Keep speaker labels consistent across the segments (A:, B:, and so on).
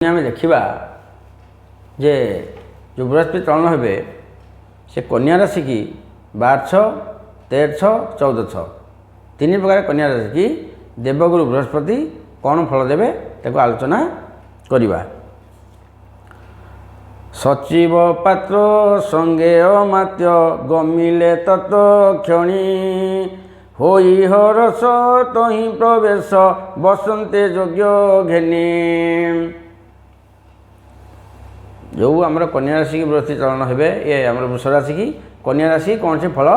A: आम देखा जे जो बृहस्पति चलन हे से कन्या राशि की 12 6 13 6 14 6 तीन प्रकार कन्या राशि की देवगुरु बृहस्पति कौन फल देवे ताको आलोचना करिबा। सचिव पात्र संगे अमात्य गमिले तत् क्षणी होई हरस तहि प्रवेश बसंते योग्य घेनी। जो आमर कन्या राशि की बृहस्पति चलन हे ये आम वृष राशि की कन्या राशि कौन से फल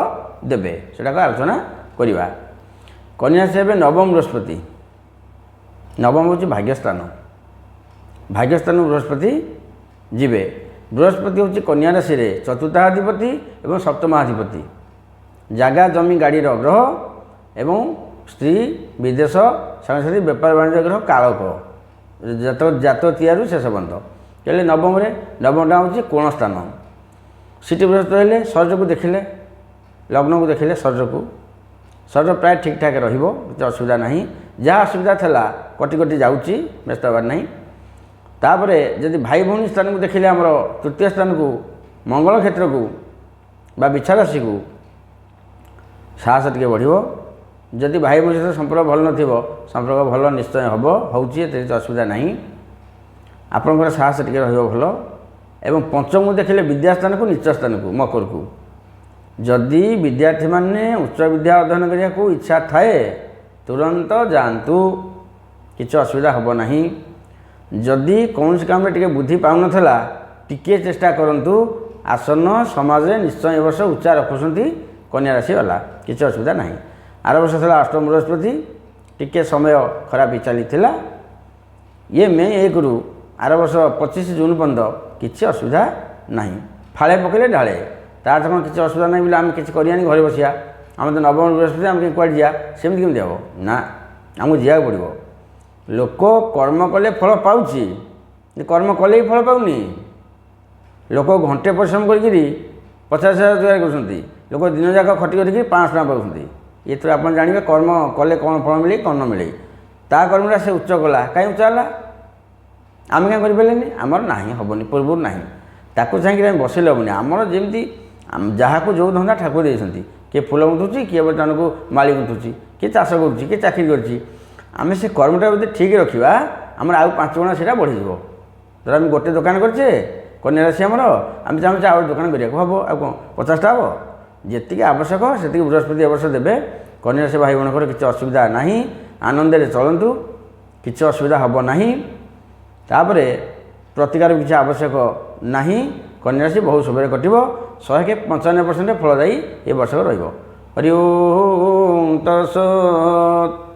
A: देवे से आलोचना करिबा। कन्या राशि हे नवम बृहस्पति। नवम हूँ भाग्यस्थान। भाग्यस्थान बृहस्पति जीवे। बृहस्पति हूँ कन्या राशि रे चतुर्थाधिपति एवं सप्तमाधिपति। जगह जमी गाड़ी ग्रह एवं स्त्री विदेश साथी बेपार वाणिज्य ग्रह कालक जात तीयारु शेष बंध चले नवम नवमटा हूँ कोण स्थान। सीटी बृहस्पति हेले शरीर को देखिले लग्न को देखिले शरीर प्राय ठीक ठाक रही असुविधा नहीं। जहाँ असुविधा था कटि कटि जाऊँगी व्यस्त हबार नहीं। तापर जदि भाई भौणी स्थान को देखिले आमर तृतीय स्थान को मंगल क्षेत्र को बा बिछा राशि को साहस टे बढ़। जदि भाई भौणी सहित संपर्क भल न संपर्क भल निश्चय हम होची असुविधा नहीं। आपंकर साहस टे भल। एवं पंचम को देखिले विद्यास्थान को नीच स्थान को मकर को जदि विद्यार्थी माने उच्च विद्या अध्ययन करने को इच्छा थाए तुरंत जातु किसी असुविधा हम नहीं। जदि कौन काम टे बुद्धि पाऊन टिके चेष्टा करंतु आसन समाज निश्चय वर्ष उच्चा रखुंट कन्या राशि वाला किसी असुविधा नहीं। आर वर्ष था अष्टम बृहस्पति टिके समय खराब चली ये मे 1 रु आर वर्ष 25 जून पर्यंत किसी असुविधा नहीं। फाड़े पकड़े ढाले तार कौन किसी असुविधा नहीं बोले आम किसी करियानी घरे बसिया आम तो नवम बृहस्पति आम कहीं कौन जा सेमती कमी हम ना आमको जावाक पड़ो। लोक कर्म कले फल पाऊँची कर्म कले ही फल पाऊनी। लोक घंटे परिश्रम कर 50,000 रोजगार कर लोक दिन जाक खटी कर 500 टका पाऊँ। ये तो आप जानवे कर्म कले कौन फल मिले कौन न मिले ता कर्मटा से उच्च कला कहीं उच्च है आम क्या करें आमर ना हेनी पूर्व ना ताको चाहिए बसले हेनी। आमर जमी जहाँ को जो धंदा ठाकुर देते किए फूल गुंथुची किए बर्तमान को माली गुंथुची किए चाष करुच्ची किए चाकरी करें से कर्मटा यदि ठीक रखा आमर आउ 5 गुणा से बढ़ी धर आम गोटे दुकान करे कन्या राशि आमर आम चाहूँ आउ दुकान करा हम आ कौन 50टा हम जी आवश्यक से बृहस्पति वर्ष देवे। कन्या राशि भाई भौणकर किसी असुविधा ना आनंद चलतु किसी असुविधा हम ना। तापर प्रतिकार किसी आवश्यक ना। कन्या राशि बहुत शुभ कटो 195% फलदायी ये वर्षक रही। हरि ओम तत्सत्।